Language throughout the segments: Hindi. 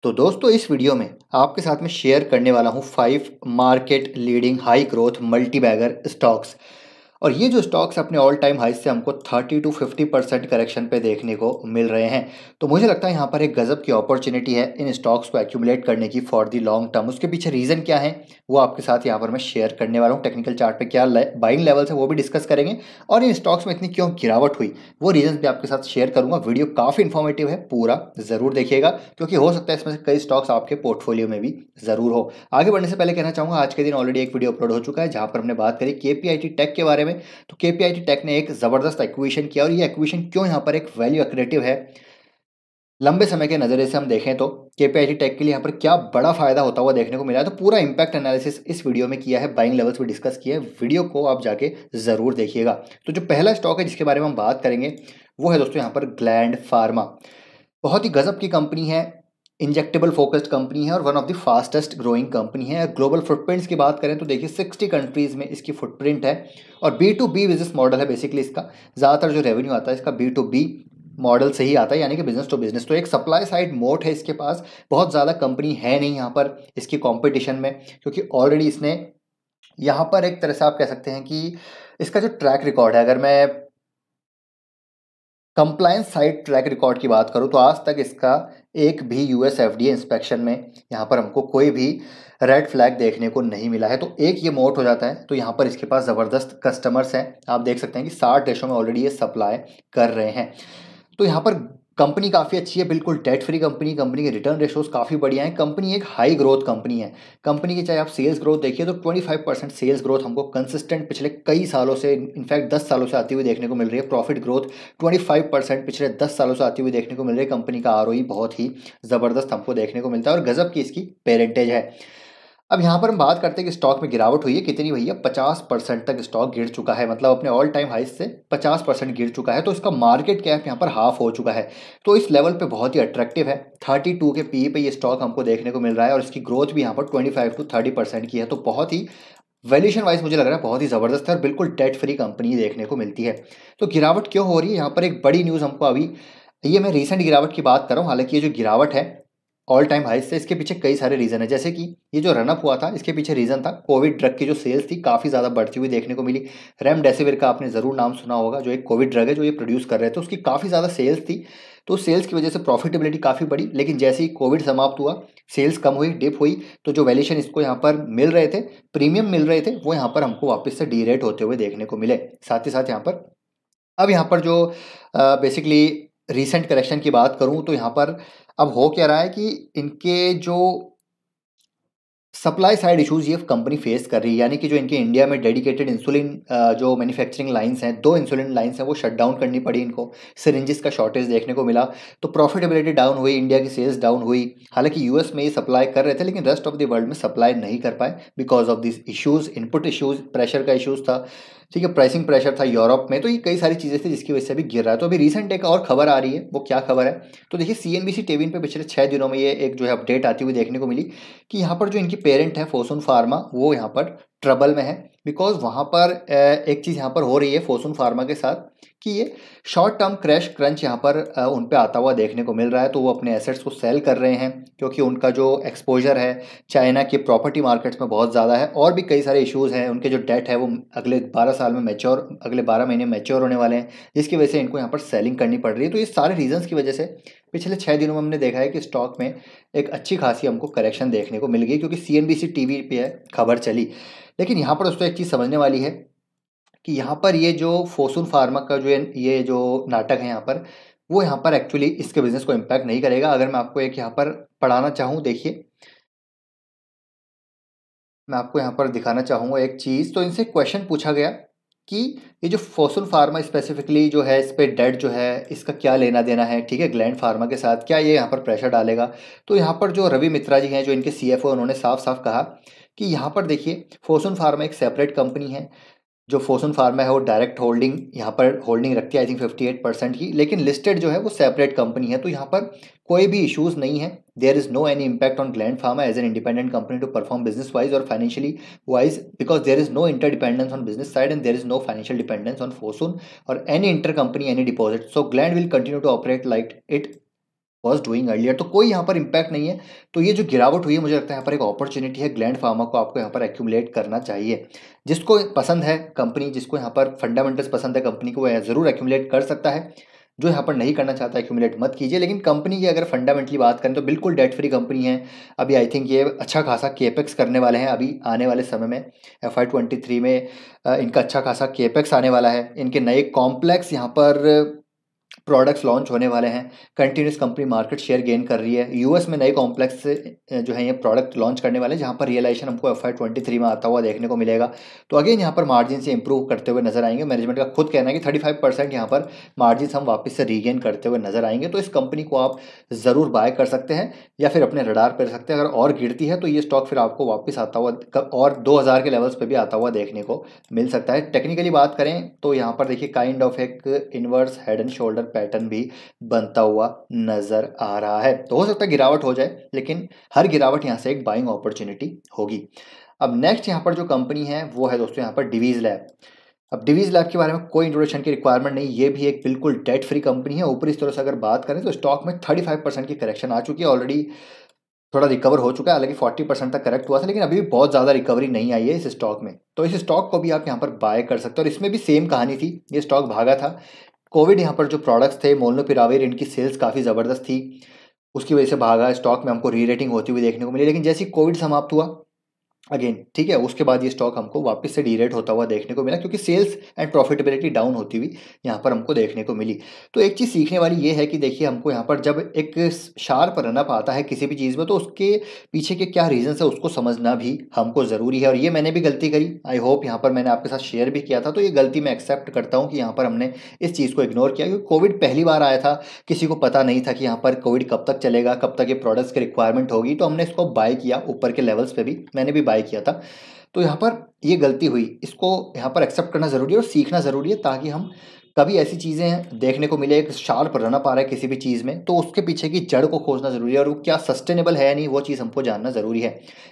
तो दोस्तों इस वीडियो में आपके साथ में शेयर करने वाला हूँ 5 market leading high growth multi bagger stocks. और ये जो स्टॉक्स अपने ऑल टाइम हाई से हमको 30 to 50% करेक्शन पे देखने को मिल रहे हैं। तो मुझे लगता है यहाँ पर एक गजब की अपॉर्चुनिटी है इन स्टॉक्स को एक्यूमुलेट करने की फॉर दी लॉन्ग टर्म। उसके पीछे रीज़न क्या है वो आपके साथ यहाँ पर मैं शेयर करने वाला हूँ। टेक्निकल चार्ट पे क्या बाइंग लेवल्स है वो भी डिस्कस करेंगे और इन स्टॉक्स में इतनी क्यों गिरावट हुई वो रीजन भी आपके साथ शेयर करूंगा। वीडियो काफ़ी इन्फॉर्मेटिव है, पूरा ज़रूर देखिएगा क्योंकि हो सकता है इसमें से कई स्टॉक्स आपके पोर्टफोलियो में भी ज़रूर हो। आगे बढ़ने से पहले कहना चाहूँगा आज के दिन ऑलरेडी एक वीडियो अपलोड हो चुका है जहाँ पर हमने बात करी केपीआईटी टेक के बारे में। तो केपीआईटी टेक ने एक ज़बरदस्त एक्विजिशन किया और ये एक्विजिशन क्यों यहाँ पर एक वैल्यू एक्रेटिव है लंबे समय के नज़रिए से हम देखें तो केपीआईटी टेक के लिए यहाँ पर क्या बड़ा फायदा होता हुआ देखने को मिला है। तो पूरा इंपैक्ट एनालिसिस इस वीडियो में किया है, बाइंग लेवल्स भी डिस्कस किया है। वीडियो को आप जाके ज़रूर देखिएगा। तो जो पहला स्टॉक है जिसके बारे में हम बात करेंगे वो है दोस्तों यहाँ पर ग्लैंड फार्मा। बहुत ही गजब की कंपनी है, इंजेक्टेबल फोकस्ड कंपनी है और one of the fastest growing company है। ग्लोबल फुटप्रिंट्स की बात करें तो देखिए 60 कंट्रीज़ में इसकी फुटप्रिंट है और B2B बिजनेस मॉडल है। बेसिकली इसका ज़्यादातर जो रेवेन्यू आता है इसका B2B मॉडल से ही आता है, यानी कि बिजनेस टू बिजनेस। तो एक सप्लाई साइड मोट है इसके पास, बहुत ज़्यादा कंपनी है नहीं यहाँ पर इसकी कंपटीशन में, क्योंकि ऑलरेडी इसने यहाँ पर एक तरह से आप कह सकते हैं कि इसका जो ट्रैक रिकॉर्ड है, अगर मैं कंप्लायंस साइड ट्रैक रिकॉर्ड की बात करूँ तो आज तक इसका एक भी यूएस एफडीए इंस्पेक्शन में यहाँ पर हमको कोई भी रेड फ्लैग देखने को नहीं मिला है। तो एक ये मोट हो जाता है। तो यहाँ पर इसके पास ज़बरदस्त कस्टमर्स हैं, आप देख सकते हैं कि 60 देशों में ऑलरेडी ये सप्लाई कर रहे हैं। तो यहाँ पर कंपनी काफ़ी अच्छी है, बिल्कुल डेट फ्री कंपनी के रिटर्न रेशोज काफ़ी बढ़िया हैं। कंपनी एक हाई ग्रोथ कंपनी है। कंपनी की चाहे आप सेल्स ग्रोथ देखिए तो 25% सेल्स ग्रोथ हमको कंसिस्टेंट पिछले कई सालों से, इनफैक्ट 10 सालों से आती हुई देखने को मिल रही है। प्रॉफिट ग्रोथ 25% पिछले 10 सालों से आती हुई देखने को मिल रही है। कंपनी का आरओई बहुत ही ज़बरदस्त हमको देखने को मिलता है और गजब की इसकी पेरेंटेज है। अब यहाँ पर हम बात करते हैं कि स्टॉक में गिरावट हुई है कितनी भैया, 50% तक स्टॉक गिर चुका है, मतलब अपने ऑल टाइम हाई से 50% गिर चुका है। तो इसका मार्केट कैप यहाँ पर हाफ हो चुका है। तो इस लेवल पे बहुत ही अट्रैक्टिव है। 32 के पी पे ये स्टॉक हमको देखने को मिल रहा है और इसकी ग्रोथ भी यहाँ पर 25 to 30% की है। तो बहुत ही वैल्यूएशन वाइज मुझे लग रहा है बहुत ही ज़बरदस्त है और बिल्कुल डेट फ्री कंपनी देखने को मिलती है। तो गिरावट क्यों हो रही है, यहाँ पर एक बड़ी न्यूज़ हमको अभी, ये मैं रिसेंट गिरावट की बात कर रहा हूँ, हालांकि ये जो गिरावट है ऑल टाइम हाई से, इसके पीछे कई सारे रीज़न है। जैसे कि ये जो रनअप हुआ था इसके पीछे रीज़न था कोविड ड्रग की जो सेल्स थी काफ़ी ज़्यादा बढ़ती हुई देखने को मिली। रेमडेसिविर का आपने ज़रूर नाम सुना होगा, जो एक कोविड ड्रग है जो ये प्रोड्यूस कर रहे थे, उसकी काफ़ी ज़्यादा सेल्स थी। तो सेल्स की वजह से प्रॉफिटेबिलिटी काफ़ी बढ़ी, लेकिन जैसे ही कोविड समाप्त हुआ सेल्स कम हुई, डिप हुई, तो जो वैल्यूएशन इसको यहाँ पर मिल रहे थे, प्रीमियम मिल रहे थे, वो यहाँ पर हमको वापस से डीरेट होते हुए देखने को मिले। साथ ही साथ यहाँ पर अब यहाँ पर जो बेसिकली रीसेंट करेक्शन की बात करूँ तो यहाँ पर अब हो क्या रहा है कि इनके जो सप्लाई साइड इश्यूज ये कंपनी फेस कर रही है, यानी कि जो इनके इंडिया में डेडिकेटेड इंसुलिन जो मैन्युफैक्चरिंग लाइंस हैं, 2 इंसुलिन लाइंस हैं, वो शट डाउन करनी पड़ी इनको। सिरिंजेस का शॉर्टेज देखने को मिला, तो प्रॉफिटेबिलिटी डाउन हुई, इंडिया की सेल्स डाउन हुई। हालांकि यूएस में ये सप्लाई कर रहे थे लेकिन रेस्ट ऑफ द वर्ल्ड में सप्लाई नहीं कर पाए because of this issues, input issues, pressure का इश्यूज था, ठीक है, प्राइसिंग प्रेशर था यूरोप में। तो ये कई सारी चीज़ें थी जिसकी वजह से अभी गिर रहा है। तो अभी रिसेंट एक और खबर आ रही है, वो क्या खबर है तो देखिए सीएनबीसी टीवी पे पिछले 6 दिनों में ये एक जो है अपडेट आती हुई देखने को मिली कि यहाँ पर जो इनकी पेरेंट है फोसुन फार्मा, वो यहाँ पर ट्रबल में है। बिकॉज वहाँ पर एक चीज़ यहाँ पर हो रही है फोसुन फार्मा के साथ कि ये शॉर्ट टर्म क्रैश क्रंच यहाँ पर उन पे आता हुआ देखने को मिल रहा है। तो वो अपने एसेट्स को सेल कर रहे हैं क्योंकि उनका जो एक्सपोजर है चाइना के प्रॉपर्टी मार्केट्स में बहुत ज़्यादा है और भी कई सारे इश्यूज़ हैं। उनके जो डेट है वो अगले 12 साल में मैच्योर, अगले 12 महीने मैच्योर होने वाले हैं, जिसकी वजह से इनको यहाँ पर सेलिंग करनी पड़ रही है। तो ये सारे रीजंस की वजह से पिछले 6 दिनों में हमने देखा है कि स्टॉक में एक अच्छी खासी हमको करेक्शन देखने को मिल गई क्योंकि सीएनबीसी टीवी पे है खबर चली। लेकिन यहाँ पर दोस्तों एक चीज़ समझने वाली है कि यहाँ पर ये जो फोसुन फार्मा का जो ये जो नाटक है यहाँ पर, वो यहाँ पर एक्चुअली इसके बिजनेस को इम्पैक्ट नहीं करेगा। अगर मैं आपको एक यहाँ पर पढ़ाना चाहूँ, देखिए मैं आपको यहाँ पर दिखाना चाहूँगा एक चीज़। तो इनसे क्वेश्चन पूछा गया कि ये जो फोसुन फार्मा स्पेसिफिकली जो है, इस पे डेट जो है इसका क्या लेना देना है, ठीक है, ग्लैंड फार्मा के साथ, क्या ये यहाँ पर प्रेशर डालेगा। तो यहाँ पर जो रवि मित्रा जी हैं जो इनके सीएफओ, उन्होंने साफ साफ कहा कि यहाँ पर देखिए फोसुन फार्मा एक सेपरेट कंपनी है। जो फोसुन फार्मा है वो डायरेक्ट होल्डिंग यहाँ पर होल्डिंग रखती है आई थिंक 58% की, लेकिन लिस्टेड जो है वो सेपरेट कंपनी है। तो यहाँ पर कोई भी इश्यूज नहीं है। There is no any impact on Gland Pharma as an independent company to perform business wise और financially wise, because there is no interdependence on business side and there is no financial dependence on Fosun और any inter company any deposit. So Gland will continue to operate like it was doing earlier, तो कोई यहाँ पर इम्पैक्ट नहीं है। तो ये जो गिरावट हुई है मुझे लगता है यहाँ पर एक अपॉर्चुनिटी है, ग्लैंड फार्मा को आपको यहाँ पर एक्यूमुलेट करना चाहिए। जिसको पसंद है कंपनी, जिसको यहाँ पर फंडामेंटल्स पसंद है कंपनी को, वह ज़रूर एक्यूमुलेट कर सकता है। जो यहाँ पर नहीं करना चाहता एक्यूमुलेट मत कीजिए। लेकिन कंपनी की अगर फंडामेंटली बात करें तो बिल्कुल डेट फ्री कंपनी है। अभी आई थिंक ये अच्छा खासा केपेक्स करने वाले हैं अभी आने वाले समय में, FY23 में इनका अच्छा खासा केपेक्स आने वाला है। इनके नए कॉम्प्लेक्स यहाँ पर प्रोडक्ट्स लॉन्च होने वाले हैं। Continuous company market share gain कर रही है। यूएस में नए कॉम्प्लेक्स जो है ये प्रोडक्ट लॉन्च करने वाले हैं, जहाँ पर रियलाइजेशन हमको FY23 में आता हुआ देखने को मिलेगा। तो अगेन यहाँ पर मार्जिन से इंप्रूव करते हुए नजर आएंगे। मैनेजमेंट का खुद कहना है कि 35% यहाँ पर मार्जिन हम वापस से रीगेन करते हुए नजर आएंगे। तो इस कंपनी को आप ज़रूर बाय कर सकते हैं या फिर अपने रडार पर रख सकते हैं। अगर और गिरती है तो ये स्टॉक फिर आपको वापस आता हुआ और 2000 के लेवल्स पर भी आता हुआ देखने को मिल सकता है। टेक्निकली बात करें तो यहाँ पर देखिए काइंड ऑफ एक inverse head and shoulder pattern भी बनता हुआ नजर आ रहा है। तो हो सकता है गिरावट हो जाए, लेकिन हर गिरावट यहाँ से एक बाइंग अपॉर्चुनिटी होगी। अब नेक्स्ट यहाँ पर जो कंपनी है वो है दोस्तों यहाँ पर डिवीज लैब। अब डिवीज लैब के बारे में कोई इंट्रोडक्शन की रिक्वायरमेंट नहीं, ये भी एक बिल्कुल डेट फ्री कंपनी है। ऊपर इस तरह से अगर बात करें तो स्टॉक में 35% की करेक्शन आ चुकी है ऑलरेडी, थोड़ा रिकवर हो चुका है। हालांकि 40% तक करेक्ट हुआ था, लेकिन अभी भी बहुत ज़्यादा रिकवरी नहीं आई है इस स्टॉक में। तो इस स्टॉक को भी आप यहाँ पर बाय कर सकते हो। और इसमें भी सेम कहानी थी, ये स्टॉक भागा था। कोविड यहाँ पर जो प्रोडक्ट्स थे मोलनुपिराविर, इनकी सेल्स काफ़ी ज़बरदस्त थी, उसकी वजह से भागा। स्टॉक में हमको री रेटिंग होती हुई देखने को मिली। लेकिन जैसे कोविड समाप्त हुआ अगेन, ठीक है, उसके बाद ये स्टॉक हमको वापस से डीरेट होता हुआ देखने को मिला, क्योंकि सेल्स एंड प्रॉफिटेबिलिटी डाउन होती हुई यहाँ पर हमको देखने को मिली। तो एक चीज़ सीखने वाली ये है कि देखिए हमको यहाँ पर जब एक शार्प रनअप आता है किसी भी चीज़ में, तो उसके पीछे के क्या रीजंस है उसको समझना भी हमको ज़रूरी है। और ये मैंने भी गलती करी, आई होप यहाँ पर मैंने आपके साथ शेयर भी किया था। तो ये गलती मैं एक्सेप्ट करता हूँ कि यहाँ पर हमने इस चीज़ को इग्नोर किया, क्योंकि कोविड पहली बार आया था, किसी को पता नहीं था कि यहाँ पर कोविड कब तक चलेगा, कब तक ये प्रोडक्ट्स की रिक्वायरमेंट होगी। तो हमने इसको बाय किया ऊपर के लेवल्स पे भी, मैंने भी बाय किया था। तो यहाँ पर ये गलती हुई, इसको यहाँ पर एक्सेप्ट करना ज़रूरी है और सीखना ज़रूरी है, ताकि हम कभी ऐसी चीज़ें देखने को मिले, एक शार्प रनअप आ रहा है किसी भी चीज़ में, तो उसके पीछे की जड़ को खोजना ज़रूरी है और वो क्या सस्टेनेबल है या नहीं, वो चीज़ हमको जानना ज़रूरी है।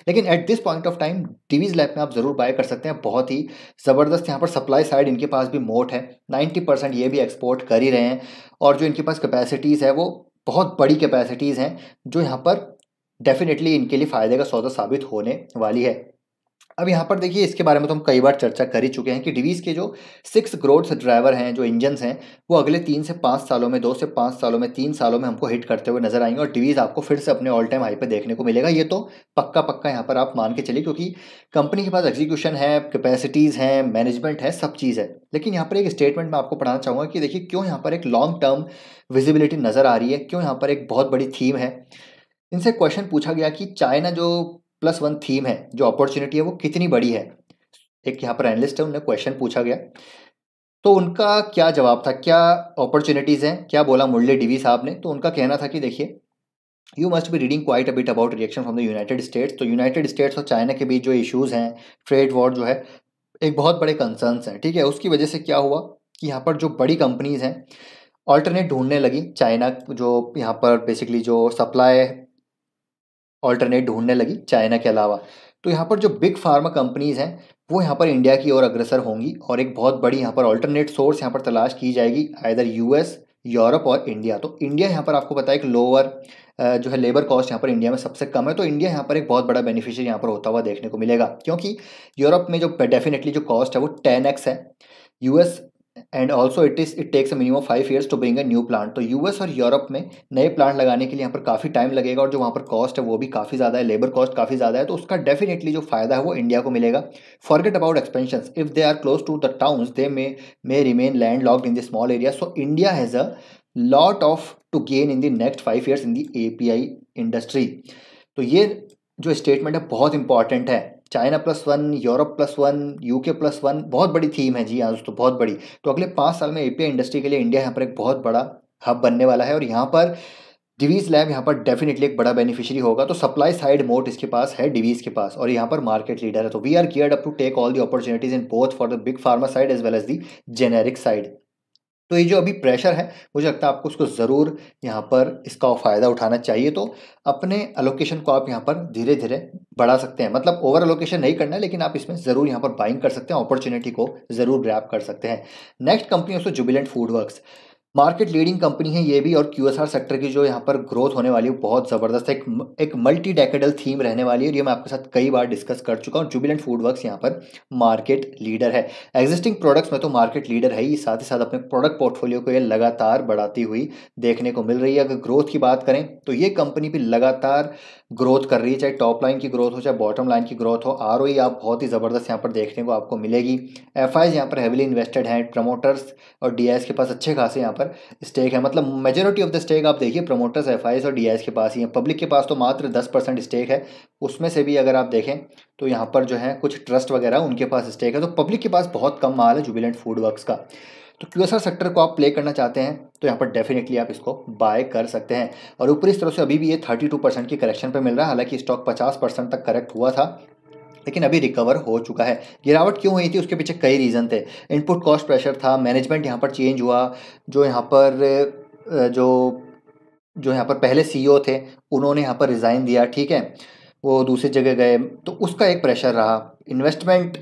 लेकिन at this point of time Divi's lab में आप ज़रूर बाय कर सकते हैं। बहुत ही ज़बरदस्त यहाँ पर सप्लाई साइड इनके पास भी मोट है, 90% ये भी एक्सपोर्ट कर ही रहे हैं। और जो इनके पास कैपेसिटीज़ है वो बहुत बड़ी कैपेसिटीज़ हैं, जो यहाँ पर डेफिनेटली इनके लिए फ़ायदे का सौदा साबित होने वाली है। अब यहाँ पर देखिए इसके बारे में तो हम कई बार चर्चा कर ही चुके हैं कि डिवीज़ के जो 6 ग्रोथ ड्राइवर हैं, जो इंजन्स हैं, वो अगले 3 से 5 सालों में, 2 से 5 सालों में, 3 सालों में हमको हिट करते हुए नजर आएंगे। और डिवीज़ आपको फिर से अपने ऑल टाइम हाई पे देखने को मिलेगा। ये तो पक्का पक्का यहाँ पर आप मान के चलिए, क्योंकि कंपनी के पास एग्जीक्यूशन है, कैपेसिटीज़ हैं, मैनेजमेंट है, सब चीज़ है। लेकिन यहाँ पर एक स्टेटमेंट मैं आपको पढ़ाना चाहूँगा कि देखिए क्यों यहाँ पर एक लॉन्ग टर्म विजिबिलिटी नज़र आ रही है, क्यों यहाँ पर एक बहुत बड़ी थीम है। इनसे क्वेश्चन पूछा गया कि चाइना जो +1 थीम है, जो अपॉर्चुनिटी है, वो कितनी बड़ी है। एक यहाँ पर एनालिस्ट है, उन्हें क्वेश्चन पूछा गया, तो उनका क्या जवाब था, क्या अपॉर्चुनिटीज़ हैं, क्या बोला मुरली डिवी साहब ने। तो उनका कहना था कि देखिए, you must be reading quite a bit about reaction from the United states. तो यूनाइटेड स्टेट्स और चाइना के बीच जो इश्यूज़ हैं, ट्रेड वॉर जो है, एक बहुत बड़े कंसर्न्स हैं, ठीक है। उसकी वजह से क्या हुआ कि यहाँ पर जो बड़ी कंपनीज़ हैं ऑल्टरनेट ढूंढने लगी। चाइना जो यहाँ पर बेसिकली जो सप्लाई ऑल्टरनेट ढूंढने लगी चाइना के अलावा। तो यहाँ पर जो बिग फार्मा कंपनीज़ हैं वो यहाँ पर इंडिया की ओर अग्रसर होंगी और एक बहुत बड़ी यहाँ पर ऑल्टरनेट सोर्स यहाँ पर तलाश की जाएगी, आइदर यूएस, यूरोप और इंडिया। तो इंडिया यहाँ पर आपको पता है कि लोअर जो है लेबर कॉस्ट यहाँ पर इंडिया में सबसे कम है। तो इंडिया यहाँ पर एक बहुत बड़ा बेनिफिशियरी यहाँ पर होता हुआ देखने को मिलेगा, क्योंकि यूरोप में जो डेफिनेटली जो कॉस्ट है वो 10x है। US and also it takes a minimum 5 years to bring a new plant. तो यूएस और यूरोप में नए प्लांट लगाने के लिए यहाँ पर काफ़ी टाइम लगेगा और जो वहाँ पर कॉस्ट है वो भी काफ़ी ज़्यादा है, लेबर कॉस्ट काफ़ी ज़्यादा है। तो उसका डेफिनेटली जो फायदा है वो इंडिया को मिलेगा। Forget about expansion, if they are close to the towns they may remain landlocked in the small area. So India has a lot of to gain in the next 5 years in the API industry. तो ये जो स्टेटमेंट है बहुत इंपॉर्टेंट है। चाइना +1, यूरोप +1, यूके +1, बहुत बड़ी थीम है जी हाँ दोस्तों, बहुत बड़ी। तो अगले 5 साल में एपीआई इंडस्ट्री के लिए इंडिया यहाँ पर एक बहुत बड़ा हब बनने वाला है और यहाँ पर डिवीज़ लैब यहाँ पर डेफिनेटली एक बड़ा बेनिफिशियरी होगा। तो सप्लाई साइड मोट इसके पास है डिवीज़ के पास और यहाँ पर मार्केट लीडर है। तो we are geared up to take all the opportunities in both for the big pharma side as well as the generic side. तो ये जो अभी प्रेशर है, मुझे लगता है आपको उसको ज़रूर यहाँ पर इसका फ़ायदा उठाना चाहिए। तो अपने अलोकेशन को आप यहाँ पर धीरे धीरे बढ़ा सकते हैं, मतलब ओवर अलोकेशन नहीं करना है, लेकिन आप इसमें ज़रूर यहाँ पर बाइंग कर सकते हैं, अपॉर्चुनिटी को ज़रूर ग्रैब कर सकते हैं। नेक्स्ट कंपनी है Jubilant food works. Market leading company है ये भी, और क्यूएसआर सेक्टर की जो यहाँ पर ग्रोथ होने वाली है बहुत ज़बरदस्त है। एक मल्टी डेकेडल थीम रहने वाली है, और ये मैं आपके साथ कई बार डिस्कस कर चुका हूँ। जुबिलेंट फूडवर्क्स यहाँ पर मार्केट लीडर है। एग्जिस्टिंग प्रोडक्ट्स में तो मार्केट लीडर है ही, साथ ही साथ अपने प्रोडक्ट पोर्टफोलियो को ये लगातार बढ़ाती हुई देखने को मिल रही है। अगर ग्रोथ की बात करें तो ये कंपनी भी लगातार ग्रोथ कर रही है, चाहे टॉप लाइन की ग्रोथ हो चाहे बॉटम लाइन की ग्रोथ हो। आरओई आप बहुत ही ज़बरदस्त यहाँ पर देखने को आपको मिलेगी। एफआईज यहाँ पर हेविली इन्वेस्टेड हैं, प्रमोटर्स और डीआईएस के पास अच्छे खासे यहाँ पर स्टेक है। मतलब मेजोरिटी ऑफ द स्टेक आप देखिए प्रमोटर्स, एफआईज और डीआईएस के पास ही है। पब्लिक के पास तो मात्र 10% स्टेक है। उसमें से भी अगर आप देखें तो यहाँ पर जो है कुछ ट्रस्ट वगैरह उनके पास स्टेक है, तो पब्लिक के पास बहुत कम माल है जुबिलेंट फूडवर्क्स का। तो क्यूएसआर सेक्टर को आप प्ले करना चाहते हैं तो यहाँ पर डेफिनेटली आप इसको बाय कर सकते हैं। और ऊपरी स्तरों से अभी भी ये 32% की करेक्शन पे मिल रहा है। हालांकि स्टॉक 50% तक करेक्ट हुआ था, लेकिन अभी रिकवर हो चुका है। गिरावट क्यों हुई थी उसके पीछे कई रीज़न थे। इनपुट कॉस्ट प्रेशर था, मैनेजमेंट यहाँ पर चेंज हुआ, जो यहाँ पर जो जो यहाँ पर पहले सीईओ थे उन्होंने यहाँ पर रिज़ाइन दिया, ठीक है, वो दूसरी जगह गए, तो उसका एक प्रेशर रहा। इन्वेस्टमेंट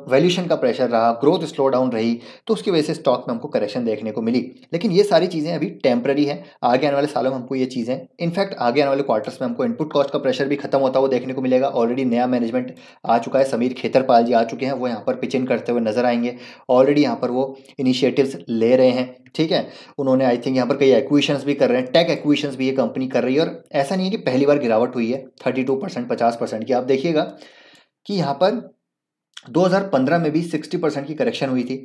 वैल्यूशन का प्रेशर रहा, ग्रोथ स्लो डाउन रही, तो उसकी वजह से स्टॉक में हमको करेक्शन देखने को मिली। लेकिन ये सारी चीज़ें अभी टेम्पररी है। आगे आने वाले सालों में हमको ये चीज़ें, इनफैक्ट आगे आने वाले क्वार्टर्स में हमको इनपुट कॉस्ट का प्रेशर भी खत्म होता हुआ देखने को मिलेगा। ऑलरेडी नया मैनेजमेंट आ चुका है, समीर खेतरपाल जी आ चुके हैं, वो यहाँ पर पिच इन करते हुए नजर आएंगे। ऑलरेडी यहाँ पर वो इनिशिएटिव्स ले रहे हैं, ठीक है। उन्होंने आई थिंक यहाँ पर कई एक्विजिशंस भी कर रहे हैं, टेक एक्विजिशंस भी ये कंपनी कर रही है। और ऐसा नहीं है कि पहली बार गिरावट हुई है 32% 50% की। आप देखिएगा कि यहाँ पर 2015 में भी 60% की करेक्शन हुई थी,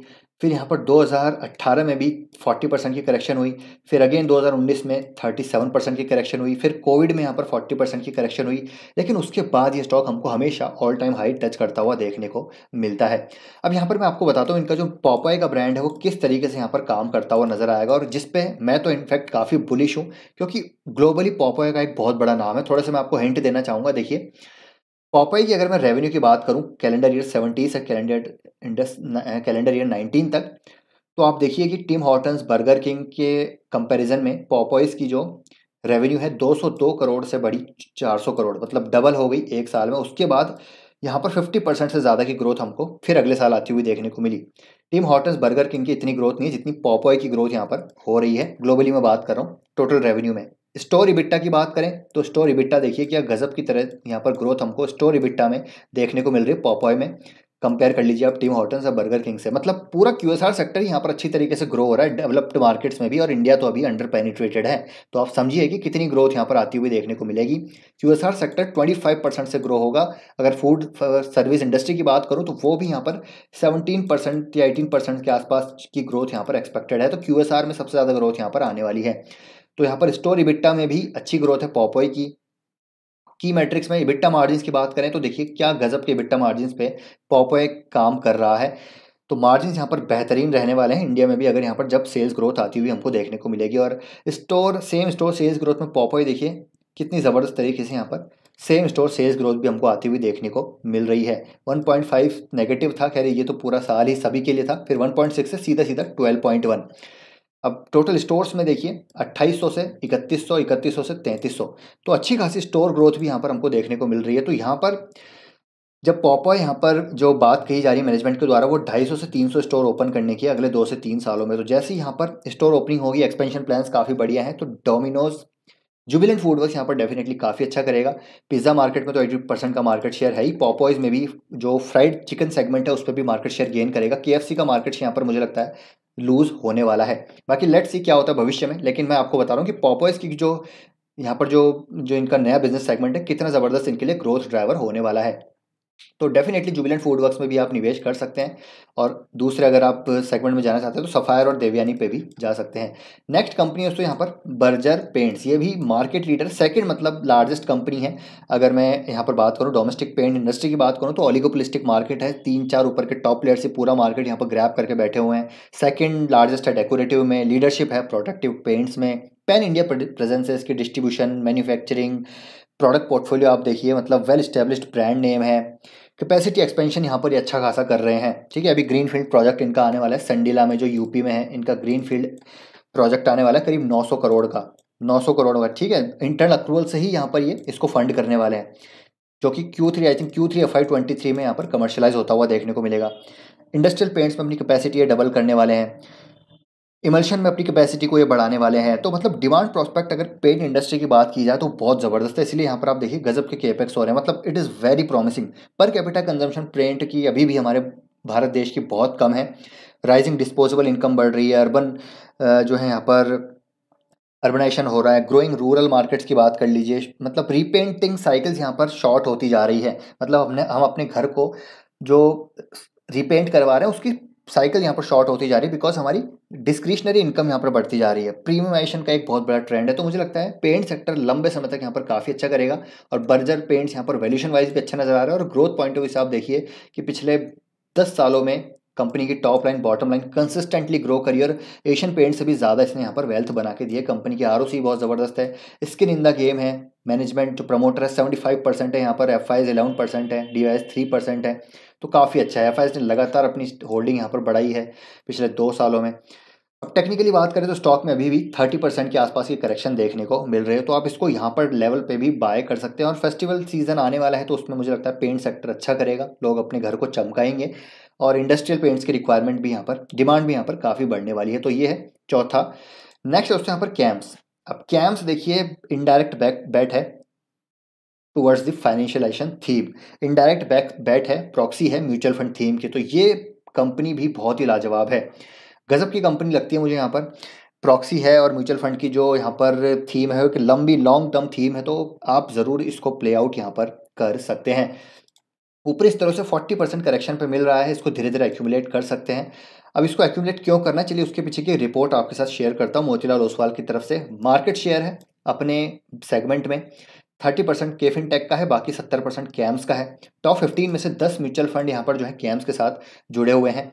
फिर यहाँ पर 2018 में भी 40% की करेक्शन हुई, फिर अगेन 2019 में 37% की करेक्शन हुई, फिर कोविड में यहाँ पर 40% की करेक्शन हुई। लेकिन उसके बाद ये स्टॉक हमको हमेशा ऑल टाइम हाई टच करता हुआ देखने को मिलता है। अब यहाँ पर मैं आपको बताता हूँ इनका जो पॉपॉय का ब्रांड है वो किस तरीके से यहाँ पर काम करता हुआ नजर आएगा, और जिसपे मैं तो इनफैक्ट काफ़ी बुलिश हूँ, क्योंकि ग्लोबली पॉपॉय का एक बहुत बड़ा नाम है। थोड़ा सा मैं आपको हिंट देना चाहूँगा। देखिए, पॉपई की अगर मैं रेवेन्यू की बात करूं कैलेंडर ईयर 70 से कैलेंडर ईयर 19 तक, तो आप देखिए कि टिम हॉर्टन्स, बर्गर किंग के कंपैरिजन में पॉपॉइज की जो रेवेन्यू है 202 करोड़ से बढ़ी 400 करोड़, मतलब डबल हो गई एक साल में। उसके बाद यहाँ पर 50% से ज़्यादा की ग्रोथ हमको फिर अगले साल आती हुई देखने को मिली। टिम हॉर्टन्स, बर्गर किंग की इतनी ग्रोथ नहीं है जितनी पॉपॉय की ग्रोथ यहाँ पर हो रही है। ग्लोबली मैं बात कर रहा हूँ टोटल रेवेन्यू में। स्टोर इबिट्टा की बात करें तो स्टोर इबिट्टा देखिए क्या गजब की तरह यहाँ पर ग्रोथ हमको स्टोर इबिट्टा में देखने को मिल रही है पॉपॉय में। कंपेयर कर लीजिए आप टिम हॉर्टन्स और बर्गर किंग से। मतलब पूरा क्यूएसआर सेक्टर यहाँ पर अच्छी तरीके से ग्रो हो रहा है डेवलप्ड मार्केट्स में भी, और इंडिया तो अभी अंडर पेनिट्रेटेड है। तो आप समझिए कि कितनी ग्रोथ यहाँ पर आती हुई देखने को मिलेगी। क्यूएसआर सेक्टर 25% से ग्रो होगा। अगर फूड सर्विस इंडस्ट्री की बात करूँ तो वो भी यहाँ पर 17% या 18% के आसपास की ग्रोथ यहाँ पर एक्सपेक्टेड है। तो क्यूएसआर में सबसे ज़्यादा ग्रोथ यहाँ पर आने वाली है। तो यहाँ पर स्टोर इबिट्टा में भी अच्छी ग्रोथ है पॉपॉय की मैट्रिक्स में। इबिट्टा मार्जिन्स की बात करें तो देखिए क्या गजब के इबिट्टा मार्जिन्स पे पॉपॉय काम कर रहा है। तो मार्जिन्स यहाँ पर बेहतरीन रहने वाले हैं इंडिया में भी, अगर यहाँ पर जब सेल्स ग्रोथ आती हुई हमको देखने को मिलेगी। और सेम स्टोर सेल्स ग्रोथ में पॉपॉय देखिए कितनी ज़बरदस्त तरीके से यहाँ पर सेम स्टोर सेल्स ग्रोथ भी हमको आती हुई देखने को मिल रही है। 1.5 नेगेटिव था, खैर ये तो पूरा साल ही सभी के लिए था, फिर 1.6 से सीधा सीधा 12.1। अब टोटल स्टोर्स में देखिए 2800 से 3100, 3100 से 3300, तो अच्छी खासी स्टोर ग्रोथ भी यहाँ पर हमको देखने को मिल रही है। तो यहाँ पर जब पॉपॉय यहाँ पर जो बात कही जा रही है मैनेजमेंट के द्वारा वो 250 से 300 स्टोर ओपन करने की अगले 2 से 3 सालों में, तो जैसे ही यहाँ पर स्टोर ओपनिंग होगी, एक्सपेंशन प्लान्स काफ़ी बढ़िया हैं, तो डोमिनोज जुबिलेंट फूडवर्क्स यहाँ पर डेफिनेटली काफ़ी अच्छा करेगा। पिज़्ज़ा मार्केट में तो 80% का मार्केट शेयर है ही। पॉपॉइज में भी जो फ्राइड चिकन सेगमेंट है उस पर भी मार्केट शेयर गेन करेगा। केएफसी का मार्केट शेयर यहाँ पर मुझे लगता है लूज होने वाला है। बाकी लेट्स सी क्या होता है भविष्य में। लेकिन मैं आपको बता रहा हूँ कि पॉपॉइज की जो यहाँ पर जो जो इनका नया बिजनेस सेगमेंट है कितना ज़बरदस्त इनके लिए ग्रोथ ड्राइवर होने वाला है। तो डेफिनेटली जुबिलेंट फूडवर्क्स में भी आप निवेश कर सकते हैं। और दूसरे अगर आप सेगमेंट में जाना चाहते हैं तो सफ़ायर और देवयानी पे भी जा सकते हैं। नेक्स्ट कंपनी है तो यहाँ पर बर्जर पेंट्स, ये भी मार्केट लीडर, सेकंड मतलब लार्जेस्ट कंपनी है। अगर मैं यहाँ पर बात करूँ डोमेस्टिक पेंट इंडस्ट्री की बात करूँ तो ओलिगोपोलिस्टिक मार्केट है। 3-4 ऊपर के टॉप प्लेयर से पूरा मार्केट यहाँ पर ग्रैब करके बैठे हुए हैं। सेकेंड लार्जेस्ट है डेकोरेटिव में, लीडरशिप है प्रोटेक्टिव पेंट्स में, पैन इंडिया प्रेजेंस है इसकी, डिस्ट्रीब्यूशन, मैन्युफैक्चरिंग, प्रोडक्ट पोर्टफोलियो आप देखिए मतलब वेल स्टेब्लिश्ड ब्रांड नेम है। कैपेसिटी एक्सपेंशन यहाँ पर ये अच्छा खासा कर रहे हैं, ठीक है। अभी ग्रीनफील्ड प्रोजेक्ट इनका आने वाला है संडीला में जो यूपी में है, इनका ग्रीनफील्ड प्रोजेक्ट आने वाला है करीब 900 करोड़ का, 900 करोड़ का, ठीक है। इंटरनल अक्रूवल से ही यहाँ पर ये इसको फंड करने वाले हैं, जो कि Q3 I think Q3 FY23 में यहाँ पर कमर्शलाइज होता हुआ देखने को मिलेगा। इंडस्ट्रियल पेंट्स में अपनी कैपेसिटी डबल करने वाले हैं। इमल्शन में अपनी कैपेसिटी को ये बढ़ाने वाले हैं। तो मतलब डिमांड प्रोस्पेक्ट अगर पेंट इंडस्ट्री की बात की जाए तो बहुत ज़बरदस्त है, इसलिए यहाँ पर आप देखिए गजब के केपेक्स हो रहे हैं, मतलब it is very promising. Per capita consumption paint की अभी भी हमारे भारत देश की बहुत कम है। राइजिंग डिस्पोजेबल इनकम बढ़ रही है, अर्बन जो है यहाँ पर अर्बनाइजेशन हो रहा है, ग्रोइंग रूरल मार्केट्स की बात कर लीजिए, मतलब रीपेंटिंग साइकिल्स यहाँ पर शॉर्ट होती जा रही है। मतलब हम अपने घर को जो रीपेंट करवा रहे हैं उसकी साइकिल यहाँ पर शॉर्ट होती जा रही है, बिकॉज हमारी डिस्क्रिशनरी इनकम यहाँ पर बढ़ती जा रही है। प्रीमियमाइजेशन का एक बहुत बड़ा ट्रेंड है, तो मुझे लगता है पेंट सेक्टर लंबे समय तक यहाँ पर काफ़ी अच्छा करेगा। और बर्जर पेंट्स यहाँ पर वैल्यूशन वाइज भी अच्छा नजर आ रहा है, और ग्रोथ पॉइंट ऑफ व्यू से आप देखिए कि पिछले 10 सालों में कंपनी की top line bottom line consistently grow करी, और एशियन पेंट से भी ज़्यादा इसने यहाँ पर वेल्थ बना के दिए। कंपनी की आरओसी बहुत ज़बरदस्त है, स्किन इन द गेम है। मैनेजमेंट जो प्रमोटर है 75% है यहाँ पर, एफ आई 11% है, डी 3% है, तो काफ़ी अच्छा है। एफ आई ने लगातार अपनी होल्डिंग यहाँ पर बढ़ाई है पिछले 2 सालों में। अब टेक्निकली बात करें तो स्टॉक में अभी भी 30% के आसपास की करेक्शन देखने को मिल रही है, तो आप इसको यहाँ पर लेवल पे भी बाय कर सकते हैं। और फेस्टिवल सीजन आने वाला है तो उसमें मुझे लगता है पेंट सेक्टर अच्छा करेगा, लोग अपने घर को चमकाएंगे, और इंडस्ट्रियल पेंट्स की रिक्वायरमेंट भी यहाँ पर, डिमांड भी यहाँ पर काफ़ी बढ़ने वाली है। तो ये है चौथा। नेक्स्ट दोस्तों यहाँ पर कैम्स। अब कैम्स देखिए इनडायरेक्ट बेट है towards the financialisation theme. Indirect bet है, प्रॉक्सी है म्यूचुअल फंड थीम की। तो ये कंपनी भी बहुत ही लाजवाब है, गजब की कंपनी लगती है मुझे यहाँ पर। प्रॉक्सी है और म्यूचुअल फंड की जो यहाँ पर थीम है कि लंबी लॉन्ग टर्म थीम है, तो आप ज़रूर इसको प्ले आउट यहाँ पर कर सकते हैं। ऊपर इस तरह से 40% करेक्शन पे मिल रहा है, इसको धीरे धीरे एक्यूमुलेट कर सकते हैं। अब इसको एक्यूमुलेट क्यों करना, चलिए उसके पीछे की रिपोर्ट आपके साथ शेयर करता हूँ मोतीलाल ओसवाल की तरफ से। मार्केट शेयर है अपने सेगमेंट में 30% के फिनटेक का है, बाकी 70% कैम्स का है। टॉप 15 में से 10 म्यूचुअल फंड यहाँ पर जो है कैम्स के साथ जुड़े हुए हैं।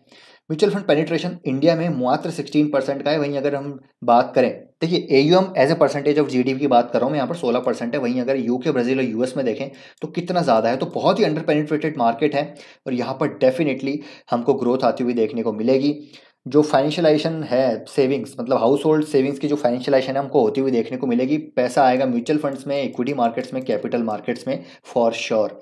म्यूचुअल फंड पेनिट्रेशन इंडिया में मात्र 16% का है। वहीं अगर हम बात करें, देखिए AUM as a percentage of GDP की बात कर रहा हूँ मैं, यहाँ पर 16% है। वहीं अगर यूके, ब्राजील और यूएस में देखें तो कितना ज़्यादा है, तो बहुत ही अंडर पेनिट्रेटेड मार्केट है, और यहाँ पर डेफिनेटली हमको ग्रोथ आती हुई देखने को मिलेगी। जो फाइनेंशियलाइजेशन है सेविंग्स, मतलब हाउस होल्ड सेविंग्स की जो फाइनेंशियलाइजेशन है हमको होती हुई देखने को मिलेगी। पैसा आएगा म्यूचुअल फंड्स में, इक्विटी मार्केट्स में, कैपिटल मार्केट्स में फॉर श्योर।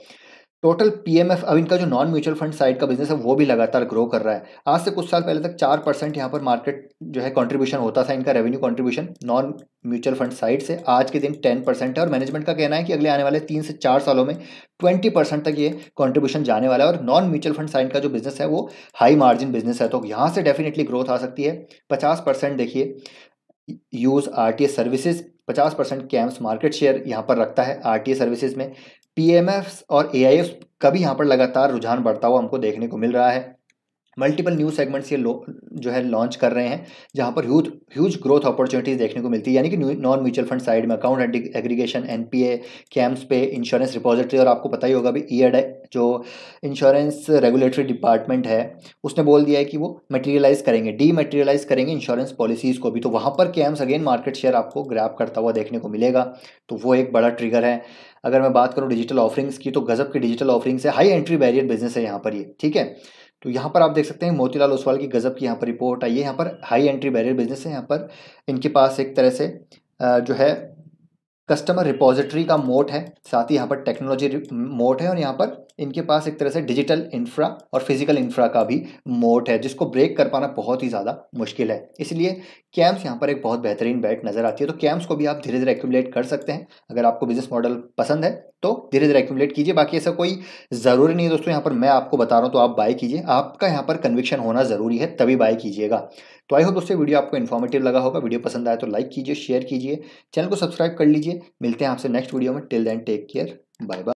टोटल पीएमएफ, अब इनका जो नॉन म्यूचुअल फंड साइड का बिजनेस है वो भी लगातार ग्रो कर रहा है। आज से कुछ साल पहले तक 4% यहाँ पर मार्केट जो है कंट्रीब्यूशन होता था, इनका revenue contribution non mutual fund side से। आज के दिन 10% है, और मैनेजमेंट का कहना है कि अगले आने वाले 3 से 4 सालों में 20% तक ये कंट्रीब्यूशन जाने वाला है। और नॉन म्यूचुअल फंड साइड का जो बिजनेस है वो हाई मार्जिन बिजनेस है, तो यहाँ से डेफिनेटली ग्रोथ आ सकती है। 50% देखिए use RTS services, 50% camps market share यहाँ पर रखता है आरटीएस सर्विसेज में। पीएमएफ और एआईएफ का भी यहाँ पर लगातार रुझान बढ़ता हुआ हमको देखने को मिल रहा है। मल्टीपल न्यू सेगमेंट्स ये जो है लॉन्च कर रहे हैं, जहाँ पर ह्यूज ग्रोथ अपॉर्चुनिटीज देखने को मिलती है, यानी कि नॉन म्यूचुअल फंड साइड में अकाउंट एग्रीगेशन, एनपीए, कैम्स पे, इंश्योरेंस रिपोजिटरी। और आपको पता ही होगा भी ईआरडा जो इंश्योरेंस रेगुलेटरी डिपार्टमेंट है उसने बोल दिया है कि वो मटेरियलाइज करेंगे, डीमटेरियलाइज करेंगे इंश्योरेंस पॉलिसीज़ को भी, तो वहाँ पर कैम्स अगेन मार्केट शेयर आपको ग्रैब करता हुआ देखने को मिलेगा, तो वो एक बड़ा ट्रिगर है। अगर मैं बात करूँ डिजिटल ऑफरिंग्स की, तो गजब की डिजिटल ऑफरिंग्स है, हाई एंट्री बैरियर बिजनेस है यहाँ पर ये, ठीक है। तो यहाँ पर आप देख सकते हैं मोतीलाल ओसवाल की गजब की यहाँ पर रिपोर्ट आई है। यहाँ पर हाई एंट्री बैरियर बिजनेस है, यहाँ पर इनके पास एक तरह से जो है कस्टमर रिपोजिटरी का मोड है, साथ ही यहाँ पर टेक्नोलॉजी मोड है, और यहाँ पर इनके पास एक तरह से डिजिटल इंफ्रा और फिजिकल इंफ्रा का भी मोड है, जिसको ब्रेक कर पाना बहुत ही ज़्यादा मुश्किल है। इसलिए कैम्स यहाँ पर एक बहुत बेहतरीन बैट नज़र आती है। तो कैम्स को भी आप धीरे धीरे एक्यूमुलेट कर सकते हैं, अगर आपको बिजनेस मॉडल पसंद है तो धीरे धीरे एक्यूमुलेट कीजिए। बाकी ऐसा कोई ज़रूरी नहीं है दोस्तों, यहाँ पर मैं आपको बता रहा हूँ तो आप बाय कीजिए, आपका यहाँ पर कन्विक्शन होना ज़रूरी है तभी बाय कीजिएगा। तो आई होप दोस्तों वीडियो आपको इन्फॉर्मेटिव लगा होगा। वीडियो पसंद आया तो लाइक कीजिए, शेयर कीजिए, चैनल को सब्सक्राइब कर लीजिए। मिलते हैं आपसे नेक्स्ट वीडियो में। Till then take care, bye bye.